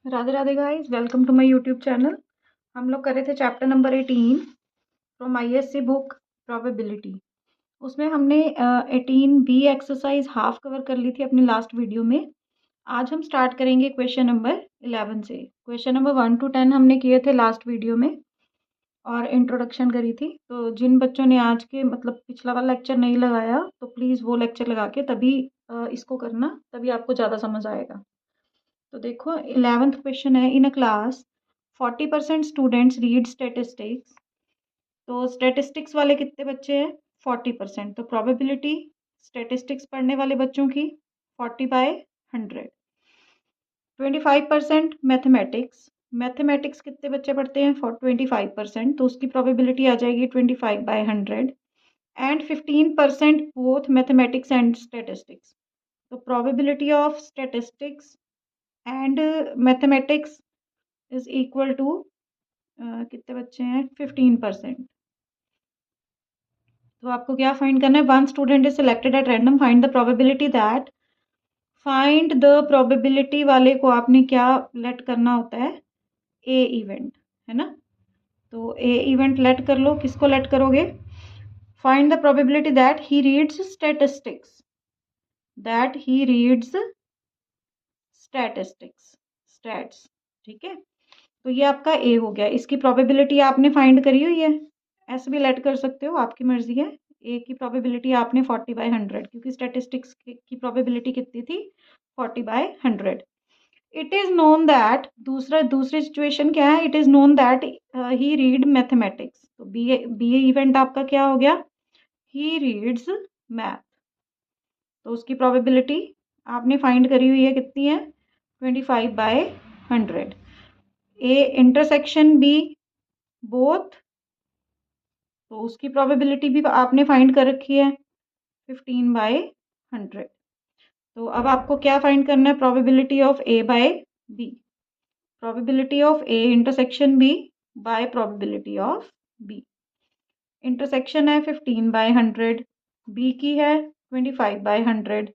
Radhe Radhe guys, welcome to my YouTube channel. हम लोग कर रहे थे chapter number 18 from ISC book probability. उसमें हमने 18 बी एक्सरसाइज हाफ कवर कर ली थी अपनी लास्ट वीडियो में। आज हम स्टार्ट करेंगे क्वेश्चन नंबर 11 से। क्वेश्चन नंबर 1 to 10 हमने किए थे लास्ट वीडियो में और इंट्रोडक्शन करी थी। तो जिन बच्चों ने आज के मतलब पिछला वाला लेक्चर नहीं लगाया तो प्लीज़ वो लेक्चर लगा के तभी इसको करना, तभी आपको ज़्यादा समझ आएगा। तो देखो 11th क्वेश्चन है, in a class 40% students read statistics. तो स्टेटिस्टिक्स वाले कितने बच्चे हैं? 40%। तो प्रोबेबिलिटी स्टेटिस्टिक्स पढ़ने वाले बच्चों की 40/100। 25% मैथमेटिक्स, मैथमेटिक्स कितने बच्चे पढ़ते हैं? 25%, तो उसकी प्रोबेबिलिटी आ जाएगी 25/100। And 15% both mathematics and statistics. तो probability of statistics and mathematics is equal to कितने बच्चे हैं? 15%। तो आपको क्या फाइंड करना है? One student is selected at random, find the probability that. Find the probability वाले को आपने क्या लेट करना होता है? ए इवेंट, है ना। तो ए इवेंट लेट कर लो। किसको लेट करोगे? Find the probability that he reads statistics, that he reads statistics, stats. ठीक है, तो ये आपका ए हो गया। इसकी प्रोबेबिलिटी आपने फाइंड करी हुई है, ऐसे भी लेट कर सकते हो, आपकी मर्जी है। ए की प्रोबेबिलिटी आपने 40/100, क्योंकि स्टैटिस्टिक्स की प्रोबेबिलिटी कितनी थी? 40/100। इट इज नोन दैट, दूसरी सिचुएशन क्या है? It is known that he read mathematics. तो बी इवेंट आपका क्या हो गया? He reads math. तो उसकी प्रोबेबिलिटी आपने फाइंड करी हुई है, कितनी है? 25/100। ए इंटरसेक्शन बी बोथ, तो उसकी प्रोबेबिलिटी भी आपने फाइंड कर रखी है 15/100। तो अब आपको क्या फाइंड करना है? Probability of A by B, probability of A intersection B by probability of B. Intersection है 15/100, बी की है 25/100।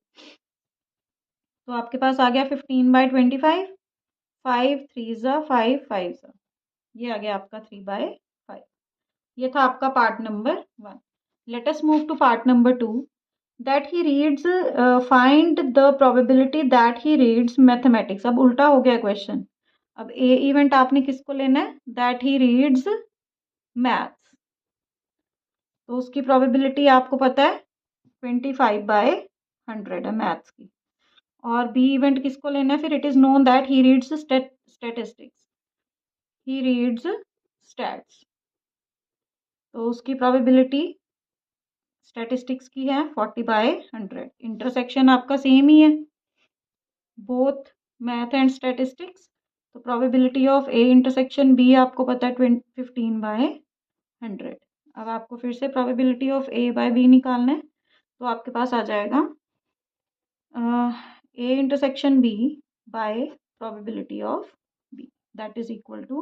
तो आपके पास आ गया 15/25, 5 3 5 5 ये आ गया आपका 3/5। ये था आपका part number 1। Let us move to part number 2, that he reads, find the probability that he reads mathematics. अब उल्टा हो गया क्वेश्चन। अब ए इवेंट आपने किसको लेना है? That he reads maths. तो उसकी प्रोबेबिलिटी आपको पता है 25/100 है मैथ्स की। और बी इवेंट किसको लेना है फिर? It is known that he reads statistics, he reads stats. तो उसकी प्रोबेबिलिटी स्टैटिस्टिक्स की है 40/100। इंटरसेक्शन आपका सेम ही है, बोथ मैथ एंड स्टैटिस्टिक्स। तो probability of A intersection B आपको पता है 15/100। अब आपको फिर से probability of A by B निकालना है। तो आपके पास आ जाएगा A intersection B by probability of B, that is equal to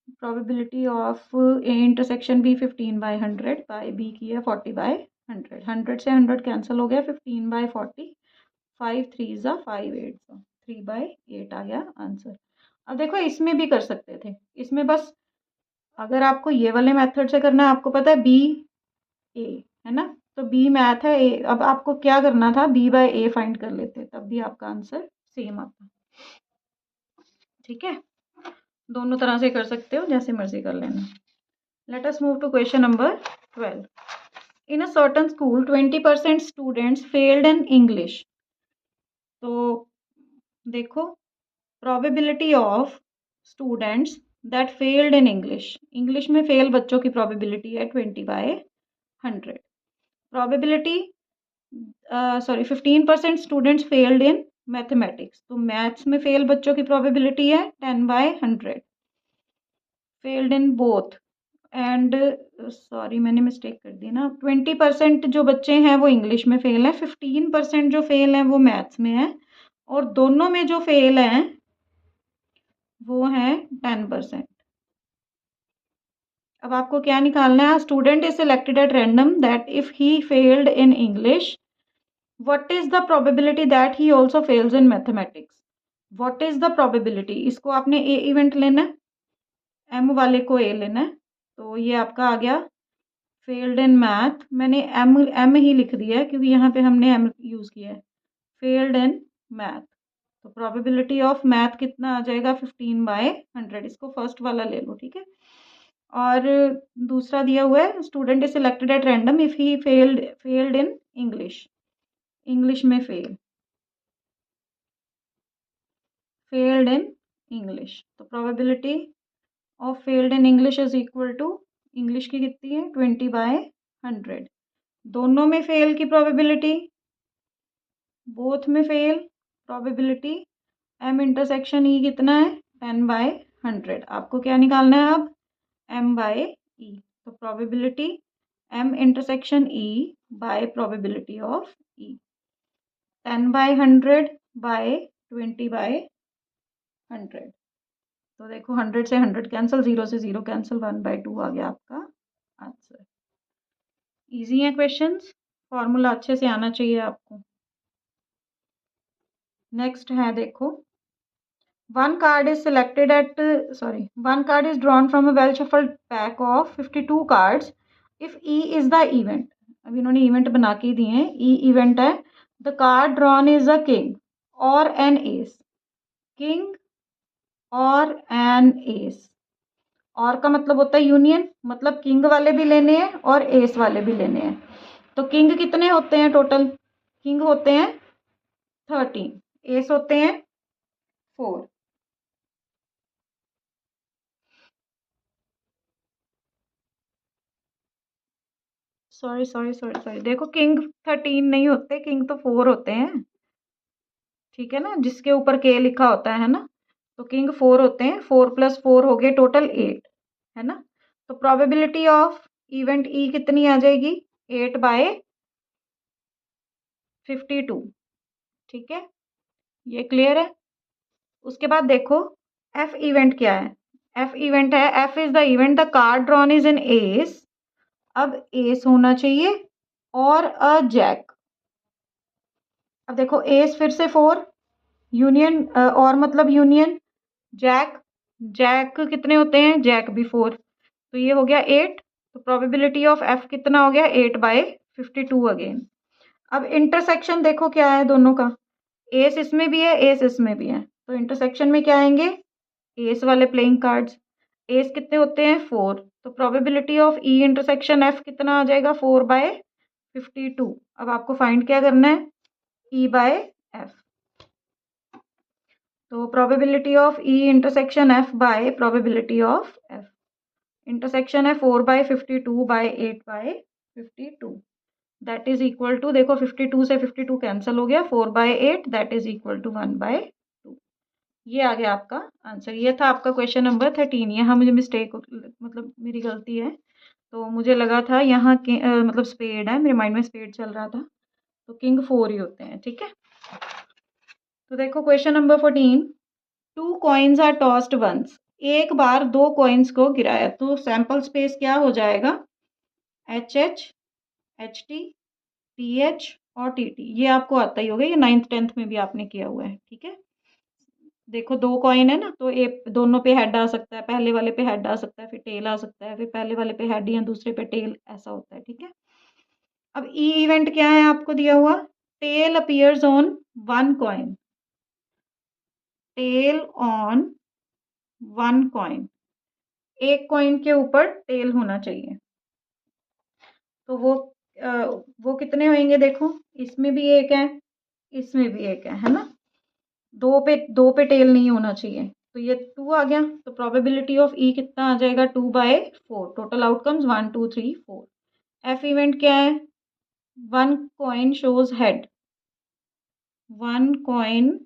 probability of A intersection B 15/100 by B की है 40/100। 100 से 100 कैंसिल हो गया, 15/40, 5 3 5 8 3/8 आ गया आंसर। अब देखो इसमें भी कर सकते थे, इसमें बस अगर आपको ये वाले मेथड से करना है, आपको पता है बी ए है ना, तो बी मैथ है, ए। अब आपको क्या करना था? बी बाय ए फाइंड कर लेते, तब भी आपका आंसर सेम आता। ठीक है, दोनों तरह से कर सकते हो, जैसे मर्जी कर लेना। Let us move to question number 12। In a certain school 20% students failed in English. तो देखो probability of students that failed in English, English में फेल बच्चों की प्रोबेबिलिटी है 20/100। Probability 15% students failed in mathematics, तो मैथ्स में फेल बच्चों की प्रोबेबिलिटी है 10/100। Failed in both and, sorry मैंने मिस्टेक कर दी ना, 20% जो बच्चे हैं वो इंग्लिश में फेल हैं, 15% जो फेल हैं वो मैथ्स में है, और दोनों में जो फेल हैं वो हैं 10%। अब आपको क्या निकालना है? Student is selected at random that if he failed in English, what is the probability that he also fails in mathematics. What is the probability, इसको आपने ए इवेंट लेना है, एम वाले को ए लेना है, तो ये आपका आ गया फेल्ड इन मैथ। मैंने एम एम ही लिख दिया है क्योंकि यहाँ पे हमने एम यूज़ किया है, फेल्ड इन मैथ। तो प्रोबेबिलिटी ऑफ मैथ कितना आ जाएगा 15/100, इसको फर्स्ट वाला ले लो, ठीक है। और दूसरा दिया हुआ है student is selected at random if he failed in English, English में फेल्ड इन इंग्लिश, तो probability of failed in English is equal to, English की कितनी है 20/100, दोनों में फेल की प्रोबेबिलिटी, बोथ में fail probability, M intersection E कितना है 10/100। आपको क्या निकालना है अब, एम बाय ई, तो probability M intersection E by probability of E, 10/100 by 20/100, तो देखो 100 से 100 कैंसिल, 0 से 0 कैंसिल, 1/2 आ गया आपका आंसर। इजी है क्वेश्चंस, फॉर्मूला अच्छे से आना चाहिए आपको। नेक्स्ट है देखो, one card is drawn from a well shuffled pack of 52 cards if E is the event। अब इन्होंने इवेंट बना के दिए हैं, E इवेंट है, the card drawn is a king or an ace, king or an ace, और का मतलब होता है यूनियन, मतलब किंग वाले भी लेने हैं और एस वाले भी लेने हैं। तो किंग कितने होते हैं टोटल, किंग होते हैं 13, एस होते हैं 4, सॉरी देखो किंग 13 नहीं होते, किंग तो 4 होते हैं, ठीक है ना, जिसके ऊपर के लिखा होता है ना, तो किंग 4 होते हैं, 4 + 4 हो गए टोटल 8, है ना। तो प्रोबेबिलिटी ऑफ इवेंट ई कितनी आ जाएगी 8/52, ठीक है, ये क्लियर है। उसके बाद देखो एफ इवेंट क्या है, एफ इवेंट है, F is the event the card drawn is in S, अब एस होना चाहिए और अ जैक। अब देखो एस फिर से 4, यूनियन और मतलब यूनियन जैक, जैक कितने होते हैं, जैक भी 4, तो ये हो गया 8, तो प्रोबेबिलिटी ऑफ एफ कितना हो गया 8/52 अगेन। अब इंटरसेक्शन देखो क्या है दोनों का, एस इसमें भी है, एस इसमें भी है, तो इंटरसेक्शन में क्या आएंगे एस वाले प्लेइंग कार्ड्स, एस कितने होते हैं 4, तो probability of E intersection F कितना आ जाएगा 4/52। अब आपको फाइंड क्या करना है ई बाय एफ, तो probability of E intersection F by probability of F, intersection है 4/52/8/52, दैट इज इक्वल टू, देखो 52 से 52 कैंसिल हो गया, 4/8 दैट इज इक्वल टू 1/2। ये आ गया आपका आंसर, ये था आपका क्वेश्चन नंबर 13। यहाँ मुझे मिस्टेक मतलब मेरी गलती है, तो मुझे लगा था यहाँ के मतलब स्पेड है, मेरे माइंड में स्पेड चल रहा था, तो किंग 4 ही होते हैं, ठीक है। तो देखो question number 14, 2 coins are tossed once, एक बार 2 कॉइन्स को गिराया, तो सैंपल स्पेस क्या हो जाएगा HH, HT, TH और TT, ये आपको आता ही होगा, ये 9th 10th में भी आपने किया हुआ है, ठीक है। देखो 2 कॉइन है ना, तो एक दोनों पे हेड आ सकता है, पहले वाले पे हेड आ सकता है, फिर टेल आ सकता है, फिर पहले वाले पे हेड या दूसरे पे टेल, ऐसा होता है, ठीक है। अब ई इवेंट क्या है आपको दिया हुआ, tail appears on 1 coin, tail on 1 coin, एक कॉइन के ऊपर टेल होना चाहिए, तो वो कितने होंगे देखो, इसमें भी एक है, इसमें भी एक है ना, दो पे टेल नहीं होना चाहिए, तो ये 2 आ गया, तो प्रोबेबिलिटी ऑफ ई कितना आ जाएगा 2/4, टोटल आउटकम्स 1 2 3 4। एफ इवेंट क्या है, 1 coin shows head, 1 coin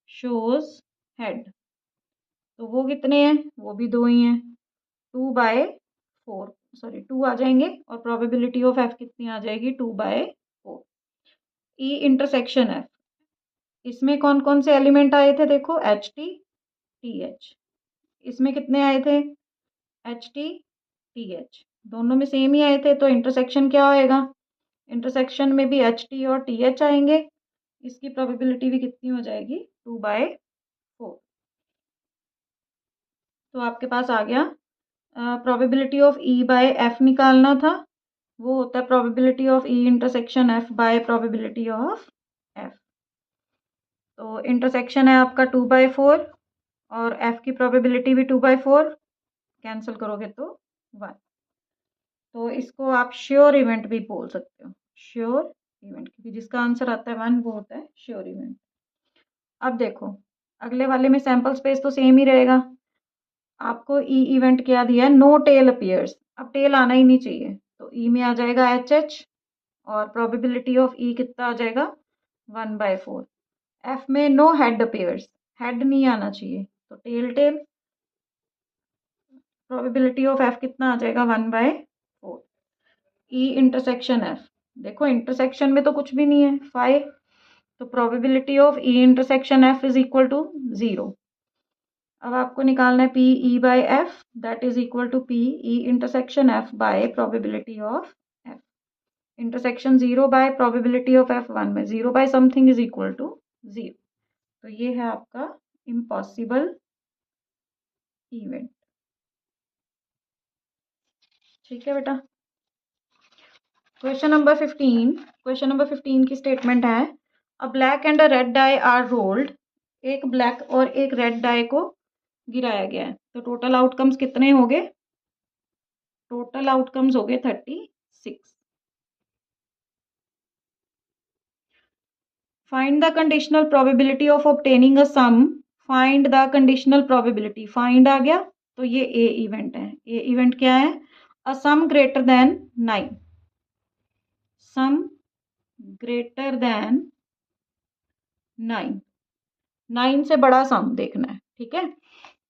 shows head, तो वो कितने हैं, वो भी 2 ही हैं, 2/4, सॉरी 2 आ जाएंगे, और प्रोबेबिलिटी ऑफ एफ कितनी आ जाएगी 2/4। ई इंटरसेक्शन एफ, इसमें कौन कौन से एलिमेंट आए थे देखो HT TH, इसमें कितने आए थे HT TH, दोनों में सेम ही आए थे, तो इंटरसेक्शन क्या होएगा, इंटरसेक्शन में भी HT और TH आएंगे, इसकी प्रोबेबिलिटी भी कितनी हो जाएगी 2/4। तो आपके पास आ गया probability of E by F निकालना था, वो होता है probability of E intersection F by probability of F. तो इंटरसेक्शन है आपका 2/4 और एफ की प्रोबेबिलिटी भी 2/4, कैंसिल करोगे तो 1। तो इसको आप श्योर इवेंट भी बोल सकते हो, श्योर इवेंट, क्योंकि जिसका आंसर आता है 1 वो होता है श्योर इवेंट। अब देखो अगले वाले में सैंपल स्पेस तो सेम ही रहेगा। आपको ई इवेंट क्या दिया है, नो टेल अपीयर्स। अब टेल आना ही नहीं चाहिए, तो ई में आ जाएगा एच और प्रोबेबिलिटी ऑफ ई कितना आ जाएगा 1/4। एफ में नो हेड अपीयर्स, हेड नहीं आना चाहिए, तो tail tail, probability of F कितना आ जाएगा 1/4। ई इंटरसेक्शन एफ, देखो इंटरसेक्शन में तो कुछ भी नहीं है 5, तो probability of E intersection F is equal to 0। अब आपको निकालना है P E by F, that is equal to P E intersection F by probability of F. Intersection 0 by probability of F 1 में 0 by something is equal to 0। तो ये है आपका impossible event. ठीक है बेटा। क्वेश्चन नंबर 15 की स्टेटमेंट है a black and a red die are rolled. एक ब्लैक और एक रेड डाई को गिराया गया है, तो टोटल आउटकम्स कितने हो गए, टोटल आउटकम्स हो गए 36। Find the conditional probability of obtaining a sum. Find the conditional probability, find आ गया तो ये ए इवेंट है। ए इवेंट क्या है, a sum greater than 9, sum greater than 9, 9 से बड़ा सम देखना है। ठीक है,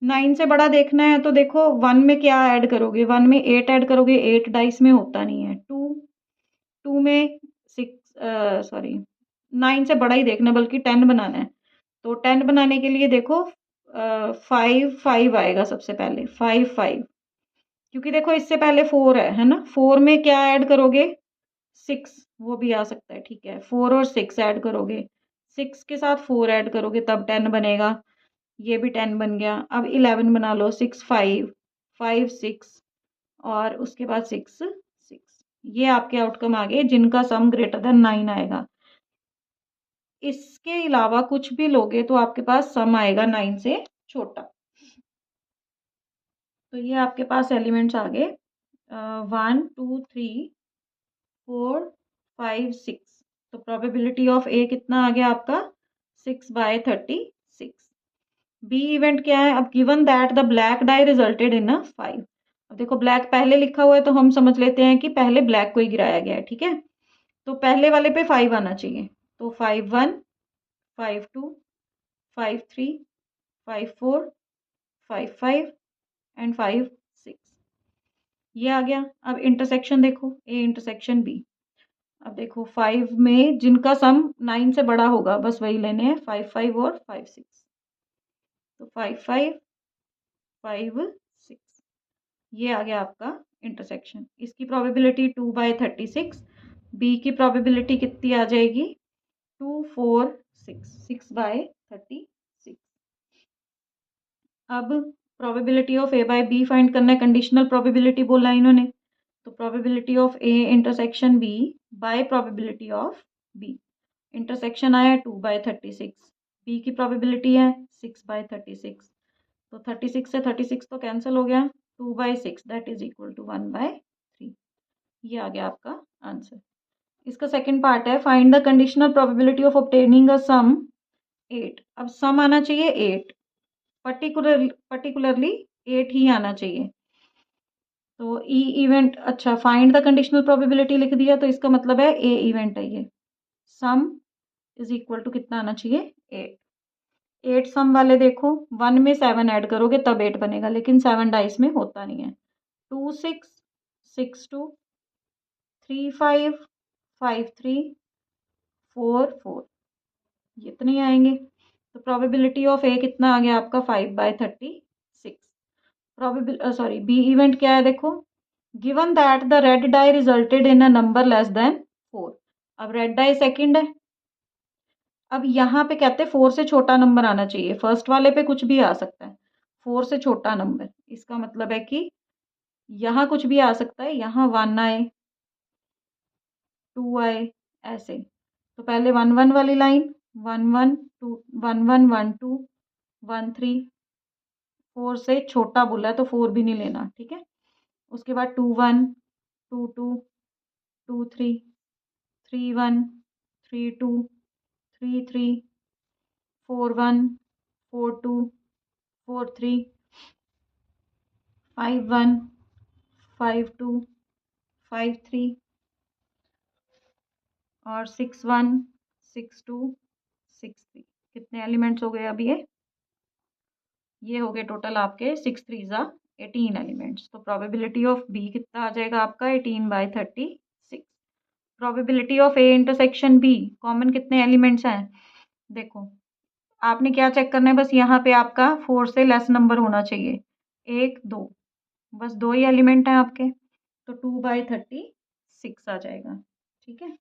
9 से बड़ा देखना है तो देखो 1 में क्या ऐड करोगे, 1 में 8 ऐड करोगे, 8 डाइस में होता नहीं है। 2 में 6 सॉरी 9 से बड़ा ही देखना, बल्कि 10 बनाना है। तो 10 बनाने के लिए देखो 5 आएगा सबसे पहले, 5 क्योंकि देखो इससे पहले 4 है ना, 4 में क्या ऐड करोगे 6, वो भी आ सकता है। ठीक है, 4 और 6 ऐड करोगे, 6 के साथ 4 ऐड करोगे तब 10 बनेगा, ये भी 10 बन गया। अब 11 बना लो, 6 5 5 6 और उसके बाद 6 6, ये आपके आउटकम आ गए जिनका सम ग्रेटर देन 9 आएगा। इसके अलावा कुछ भी लोगे तो आपके पास सम आएगा 9 से छोटा। तो ये आपके पास एलिमेंट्स आ गए 1 2 3 4 5 6। तो प्रोबेबिलिटी ऑफ ए कितना आ गया आपका 6/36। बी इवेंट क्या है, अब given that the black die resulted in a 5। अब देखो ब्लैक पहले लिखा हुआ है तो हम समझ लेते हैं कि पहले ब्लैक को ही गिराया गया है। ठीक है, तो पहले वाले पे 5 आना चाहिए, तो 5 1 5 2 5 3 5 4 5 5 एंड 5 6, ये आ गया। अब इंटरसेक्शन देखो ए इंटरसेक्शन बी। अब देखो 5 में जिनका सम 9 से बड़ा होगा बस वही लेने हैं, 5 5 और 5 6, तो 5 5 5 6, ये आ गया आपका इंटरसेक्शन। इसकी प्रोबेबिलिटी 2/36, बी की प्रोबेबिलिटी कितनी आ जाएगी 2 4 6, 6/36। अब probability of A by B find करना है, कंडीशनल प्रोबेबिलिटी बोला इन्होंने, तो probability of A intersection B by probability of B. Intersection आया 2/36, बी की प्रोबेबिलिटी है 6/36, तो 36 से 36 तो कैंसिल हो गया, 2/6 दैट इज इक्वल टू 1/3। ये आ गया आपका आंसर। इसका सेकंड पार्ट है find the conditional probability of obtaining a sum 8। अब सम आना चाहिए 8, पर्टिकुलरली 8 ही आना चाहिए। तो ई इवेंट, अच्छा फाइंड द कंडीशनल प्रोबेबिलिटी लिख दिया तो इसका मतलब है ए इवेंट है ये। सम इज इक्वल टू कितना आना चाहिए 8। 8 सम वाले देखो 1 में 7 ऐड करोगे तब 8 बनेगा, लेकिन 7 डाइस में होता नहीं है। 2 6 6 2 3 5 5 3 4 4, ये इतने ही आएंगे। तो प्रोबेबिलिटी ऑफ ए कितना आ गया आपका 5/36। सॉरी बी इवेंट क्या है देखो, given that the red die resulted in a number less than 4। अब रेड डाई सेकंड है, अब यहाँ पे कहते हैं 4 से छोटा नंबर आना चाहिए, फर्स्ट वाले पे कुछ भी आ सकता है, 4 से छोटा नंबर, इसका मतलब है कि यहाँ कुछ भी आ सकता है, यहाँ 1 आए, 2 आए, ऐसे। तो पहले 1 1 वाली लाइन, 1 1 2 1 1 1 2 1 3, 4 से छोटा बोला है तो 4 भी नहीं लेना, ठीक है। उसके बाद 2 1 2 2 2 3 3 1 3 2 3 3 4 1 4 2 4 3 5 1 5 2 5 3 और 6 1 6 2 6 3। कितने एलिमेंट्स हो गए अब ये हो गए टोटल आपके 6 3 ज़ा 18 एलिमेंट्स। तो प्रोबेबिलिटी ऑफ बी कितना आ जाएगा आपका 18/36। Probability of A intersection B, common कितने एलिमेंट्स हैं देखो, आपने क्या चेक करना है, बस यहाँ पे आपका 4 से लेस नंबर होना चाहिए, 1 2, बस 2 ही एलिमेंट हैं आपके, तो 2/36 आ जाएगा, ठीक है।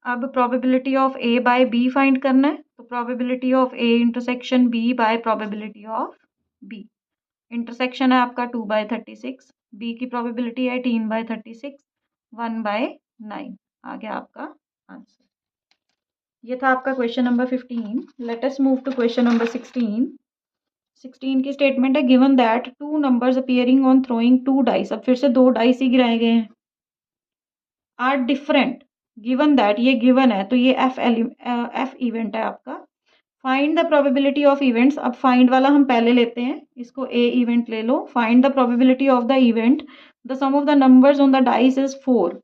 अब probability of A by B find करना है, तो probability of A intersection B by probability of B, intersection है आपका 2/36, बी की प्रोबेबिलिटी है 18/36, 1/9 आ गया आपका आंसर। ये था आपका question number 15। Let us move to question number 16। 16 की स्टेटमेंट है, given that two numbers appearing on throwing two dice, अब फिर से 2 डाइस ही गिराए गए हैं, आर डिफरेंट, गिवन दैट, ये गिवन है तो ये एफ इवेंट है आपका। Find the probability of events, अब फाइंड वाला हम पहले लेते हैं, इसको ए इवेंट ले लो। Find the probability of the event, the sum of the numbers on the dice is 4,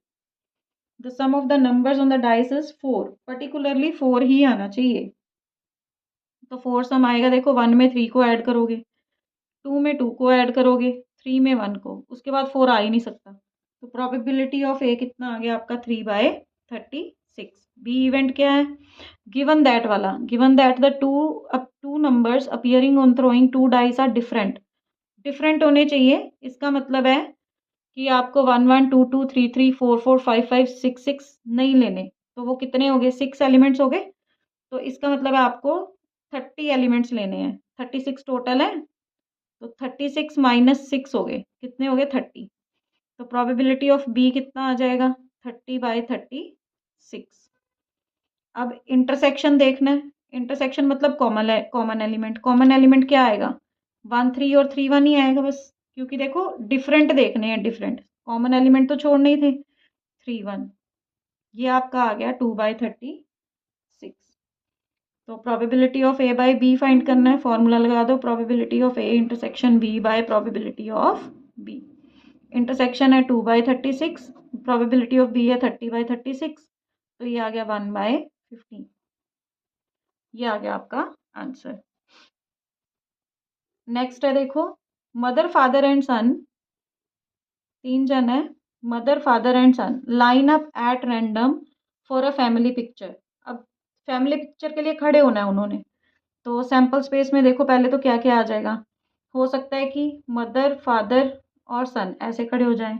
the sum of the numbers on the dice is 4, particularly 4 ही आना चाहिए। तो 4 सम आएगा, देखो 1 में 3 को ऐड करोगे, 2 में 2 को ऐड करोगे, 3 में 1 को, उसके बाद 4 आ ही नहीं सकता। तो प्रोबेबिलिटी ऑफ ए कितना आ गया आपका 3/36। बी इवेंट क्या है, गिवन दैट वाला, given that the two numbers appearing on throwing two dice are different, different होने चाहिए, इसका मतलब है कि आपको 1 1 2 2 3 3 4 4 5 5 6 6 नहीं लेने, तो वो कितने हो गए, 6 एलिमेंट्स हो गए, तो इसका मतलब है आपको 30 एलिमेंट्स लेने हैं, 36 टोटल है, तो 36 माइनस 6 हो गए, कितने हो गए 30। तो प्रोबेबिलिटी ऑफ बी कितना आ जाएगा 30/36। अब इंटरसेक्शन देखना है, इंटरसेक्शन मतलब कॉमन एलिमेंट, कॉमन एलिमेंट क्या आएगा 1 3 और 3 1 ही आएगा बस, क्योंकि देखो डिफरेंट देखने हैं, डिफरेंट, कॉमन एलिमेंट तो छोड़ने ही थे, 3 1, ये आपका आ गया 2/36। तो probability of A by B find करना है, फॉर्मूला लगा दो, probability of A intersection B by probability of B, intersection है 2/36, प्रोबेबिलिटी ऑफ बी है 30/36, तो ये आ गया 1/15, ये आ गया आपका आंसर। नेक्स्ट है देखो, मदर फादर एंड सन, 3 जन है, mother father and son line up at random for a family picture. अब फैमिली पिक्चर के लिए खड़े होना है उन्होंने, तो सैंपल स्पेस में देखो पहले तो क्या क्या आ जाएगा, हो सकता है कि मदर फादर और सन ऐसे खड़े हो जाएं,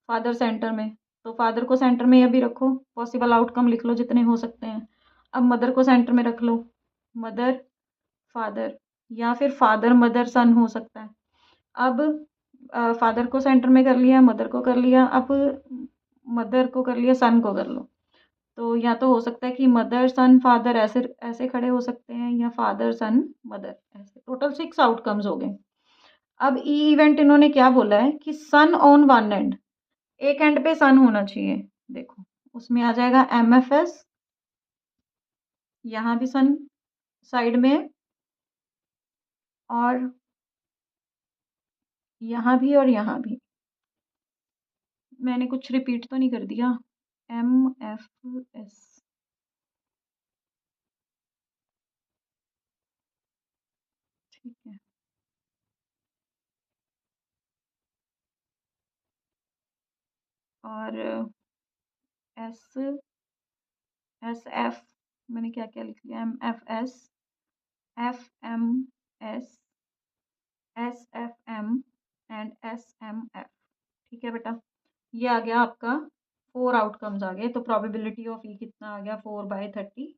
फादर सेंटर में, तो फादर को सेंटर में अभी रखो, पॉसिबल आउटकम लिख लो जितने हो सकते हैं। अब मदर को सेंटर में रख लो, मदर फादर, या फिर फादर मदर सन हो सकता है। अब फादर को सेंटर में कर लिया, मदर को कर लिया, अब मदर को कर लिया, सन को कर लो, तो या तो हो सकता है कि मदर सन फादर ऐसे ऐसे खड़े हो सकते हैं, या फादर सन मदर ऐसे, टोटल 6 आउटकम्स हो गए। अब ई इवेंट इन्होंने क्या बोला है कि सन ऑन वन एंड, एक एंड पे सन होना चाहिए, देखो उसमें आ जाएगा MFS, यहाँ भी सन साइड में, और यहाँ भी और यहाँ भी, मैंने कुछ रिपीट तो नहीं कर दिया, MFS, ठीक है। और SF मैंने क्या क्या लिख लिया, MFS, FMS, SFM and SMF, ठीक है बेटा। ये आ गया आपका 4 आउटकम्स आ गए, तो प्रोबेबिलिटी ऑफ ई कितना आ गया 4/36।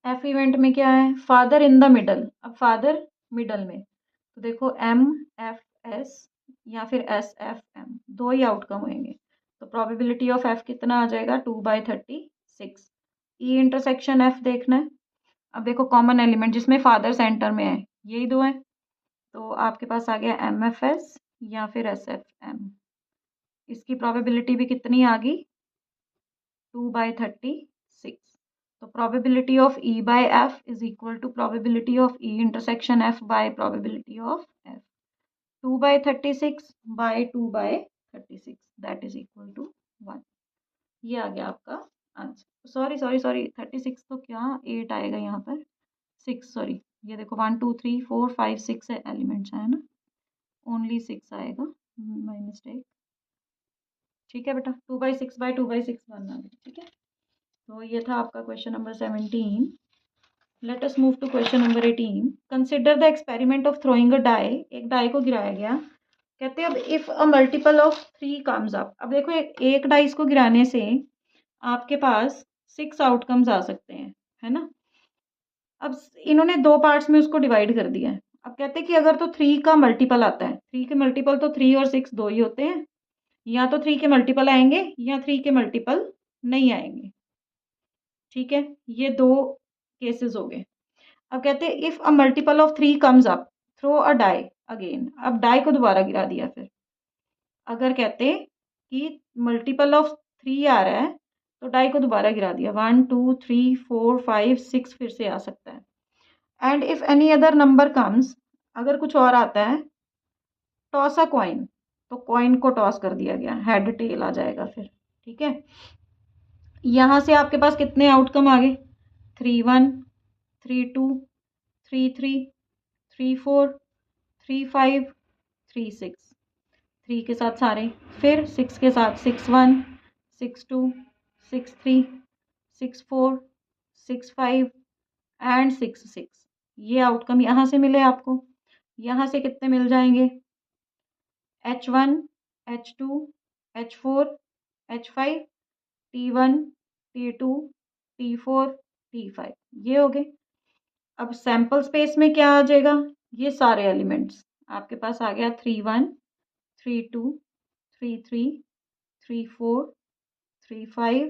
एफ इवेंट में क्या है, फादर इन द मिडल। अब फादर मिडल में, तो देखो एम एफ एस या फिर एस एफ एम, दो ही आउटकम होंगे। तो प्रोबेबिलिटी ऑफ एफ कितना आ जाएगा, 2/36। ई इंटरसेक्शन एफ देखना है। अब देखो कॉमन एलिमेंट जिसमें फादर सेंटर में है, यही दो है, तो आपके पास आ गया एम एफ एस या फिर एस एफ एम। इसकी प्रोबेबिलिटी भी कितनी आ गई, 2/36। तो probability of E by F is equal to probability of E intersection F by probability of F. 2/36 by 2/36 that is equal to 1। ये आ गया आपका आंसर। सॉरी सॉरी सॉरी, 36 तो क्या 8 आएगा यहाँ पर, 6 सॉरी, ये देखो 1 2 3 4 5 6 एलिमेंट्स है ना, ओनली 6 आएगा, माई मिस्टेक। ठीक है बेटा, 2/6 बाय 2/6 बनना है, ठीक है। तो ये था आपका question number 17। Let us move to question number 18। Consider the experiment of throwing a die. एक डाई को गिराया गया, कहते हैं अब if a multiple of 3 comes up. अब देखो एक डाइस को गिराने से आपके पास 6 आउटकम्स आ सकते हैं, है ना। अब इन्होंने 2 पार्ट्स में उसको डिवाइड कर दिया है। अब कहते हैं कि अगर तो 3 का मल्टीपल आता है, 3 के मल्टीपल तो 3 और 6 दो ही होते हैं, या तो 3 के मल्टीपल आएंगे या 3 के मल्टीपल नहीं आएंगे, ठीक है। ये 2 केसेस हो गए। अब कहते हैं if a multiple of 3 comes up, throw a die again. अब डाई को दोबारा गिरा दिया। फिर अगर कहते कि मल्टीपल ऑफ 3 आ रहा है तो डाई को दोबारा गिरा दिया, 1 2 3 4 5 6 फिर से आ सकता है। And if any other number comes, अगर कुछ और आता है, टॉस अ कॉइन, तो कॉइन को टॉस कर दिया गया, हेड टेल आ जाएगा फिर, ठीक है। यहाँ से आपके पास कितने आउटकम आ गए, 3 1 3 2 3 3 3 4 3 5 3 6, 3 के साथ सारे, फिर 6 के साथ 6 1 6 2 6 3 6 4 6 5 एंड 6 6। ये आउटकम यहाँ से मिले आपको। यहाँ से कितने मिल जाएंगे, H1 H2 H4 H5 T1 T2 T4 T5, ये हो गए। अब सैंपल स्पेस में क्या आ जाएगा, ये सारे एलिमेंट्स आपके पास आ गया, 3 1 3 2 3 3 3 4 3 5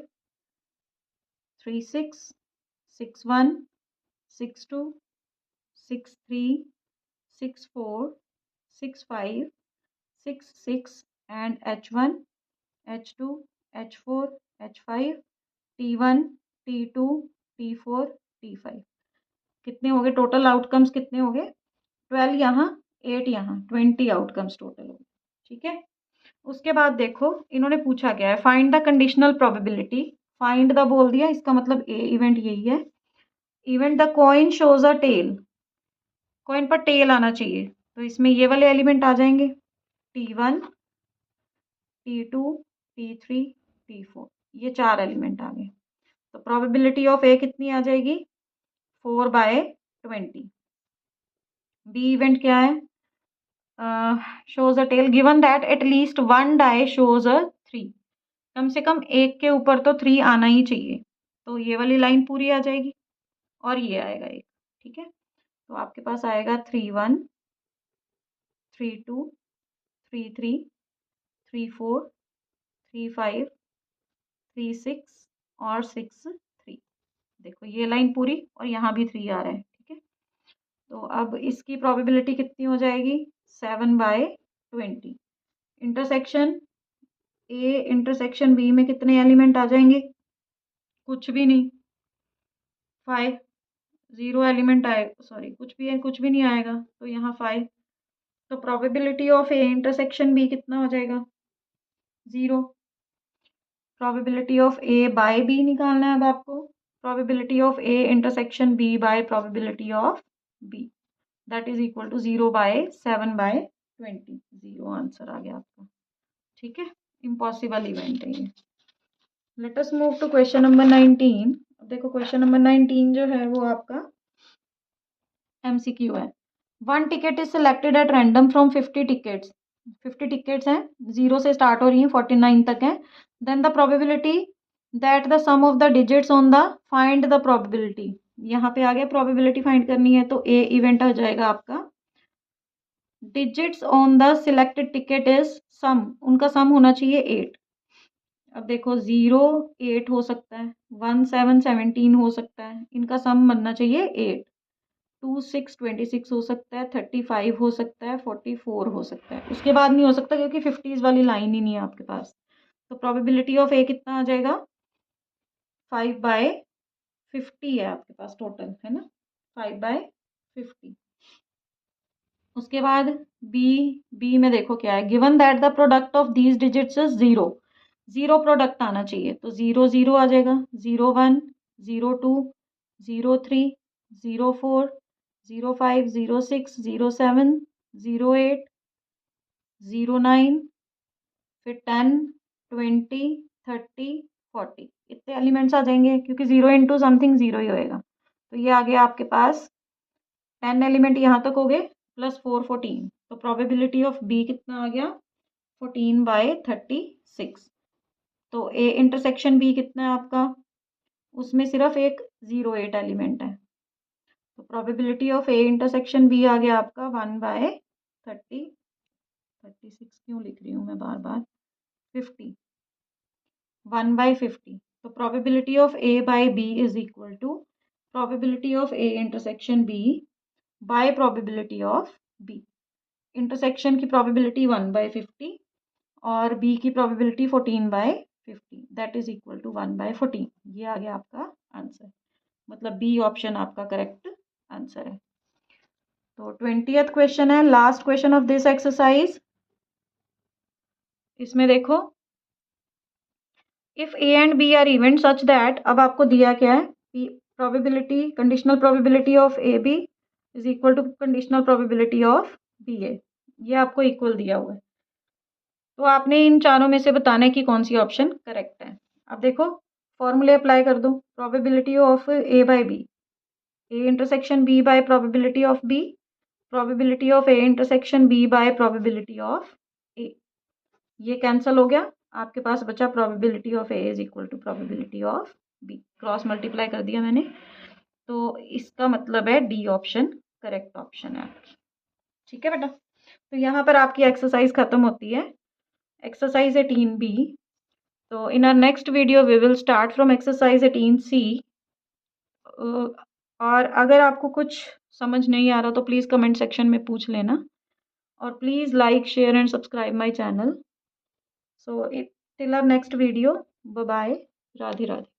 3 6 6 1 6 2 6 3 6 4 6 5 6 6 and H1 H2 H4 H5 T1 T2 T4 T5। कितने हो गए टोटल आउटकम्स, कितने हो गए, 12 यहाँ 8 यहाँ, 20 आउटकम्स टोटल हो गए, ठीक है। उसके बाद देखो इन्होंने पूछा क्या है, find the conditional probability. Find the बोल दिया, इसका मतलब ए इवेंट यही है। Event the coin shows a tail, coin पर टेल आना चाहिए, तो इसमें ये वाले एलिमेंट आ जाएंगे, T1 T2 T3 T4, ये 4 एलिमेंट आ गए। तो प्रोबेबिलिटी ऑफ ए कितनी आ जाएगी, 4/20। बी इवेंट क्या है, shows a tail given that at least 1 die shows a 3। कम से कम एक के ऊपर तो 3 आना ही चाहिए, तो ये वाली लाइन पूरी आ जाएगी और ये आएगा एक, ठीक है। तो आपके पास आएगा 3 1 3 2 3 3 3 4 3 5 3 6 और 6 3। देखो ये लाइन पूरी और यहाँ भी 3 आ रहा है, ठीक है। तो अब इसकी प्रोबेबिलिटी कितनी हो जाएगी, 7/20। इंटरसेक्शन ए इंटरसेक्शन बी में कितने एलिमेंट आ जाएंगे, कुछ भी नहीं, 5, 0 एलिमेंट आएगा, सॉरी कुछ भी है, कुछ भी नहीं आएगा, तो यहाँ 5। तो probability of A intersection B कितना हो जाएगा, 0। Probability of A by B निकालना है अब आपको। Probability of A intersection B by probability of B, that is equal to 0/7/20। 0 answer आ गया आपका, ठीक है। इम्पॉसिबल इवेंट है ये। Let us move to question number 19। अब देखो क्वेश्चन नंबर 19 जो है वो आपका MCQ है। 1 ticket is selected at random from 50 tickets. 50 tickets हैं, 0 से स्टार्ट हो रही हैं, 49 तक हैं। Then the probability that the sum of the digits on the, find the probability. यहाँ पे आ गया प्रोबेबिलिटी फाइंड करनी है तो ए इवेंट आ जाएगा आपका। Digits on the selected ticket is sum, उनका सम होना चाहिए 8। अब देखो 0 8 हो सकता है, 1 7 17 हो सकता है, इनका सम बनना चाहिए 8। 2 6 26 हो सकता है, 35 हो सकता है, 44 हो सकता है, उसके बाद नहीं हो सकता क्योंकि 50s वाली लाइन ही नहीं है आपके पास। तो प्रोबेबिलिटी ऑफ ए कितना आ जाएगा, 5/50 है आपके पास टोटल, है ना, 5/50। उसके बाद बी, बी में देखो क्या है, given that the product of these digits is 0, 0 product आना चाहिए तो 0 0 आ जाएगा, 0 1 0 2 0 3 0 4 0 5 0 6 0 7 0 8 0 9, फिर 10 20 30 40, इतने एलिमेंट्स आ जाएंगे क्योंकि 0 इंटू समथिंग 0 ही होएगा। तो ये आ गया आपके पास 10 एलिमेंट यहाँ तक हो गए, प्लस 4 14, तो प्रोबेबिलिटी ऑफ बी कितना आ गया, 14/36। तो ए इंटरसेक्शन बी कितना है आपका, उसमें सिर्फ एक 08 एलिमेंट है, तो probability of A intersection B आ गया आपका 1/30, 36 क्यों लिख रही हूँ मैं बार बार, 50, 1/50। तो probability of A by B is equal to probability of A intersection B by probability of B. Intersection की प्रोबेबिलिटी 1/50 और बी की probability 14/50, that is equal to 1/14। ये आ गया आपका आंसर, मतलब बी ऑप्शन आपका करेक्ट आंसर है। तो 20th क्वेश्चन है, last question of this exercise. इसमें देखो, if A and B are event such that, अब आपको दिया क्या है, probability, conditional probability of A B is equal to conditional probability of B A, ये आपको इक्वल दिया हुआ है। तो आपने इन चारों में से बताना है कि कौन सी ऑप्शन करेक्ट है। अब देखो फॉर्मूले अप्लाई कर दो, probability of A by B, A intersection B by probability of B, probability of A intersection B by probability of A, ये कैंसिल हो गया, आपके पास बचा probability of A is equal to probability of B, cross multiply कर दिया मैंने, तो इसका मतलब है डी ऑप्शन करेक्ट ऑप्शन है। ठीक है बेटा, तो यहाँ पर आपकी एक्सरसाइज खत्म होती है, एक्सरसाइज 18B। तो in our next video we will start from exercise 18C। और अगर आपको कुछ समझ नहीं आ रहा तो प्लीज़ कमेंट सेक्शन में पूछ लेना, और please like share and subscribe my channel. So till our next video, bye bye, Radhe Radhe.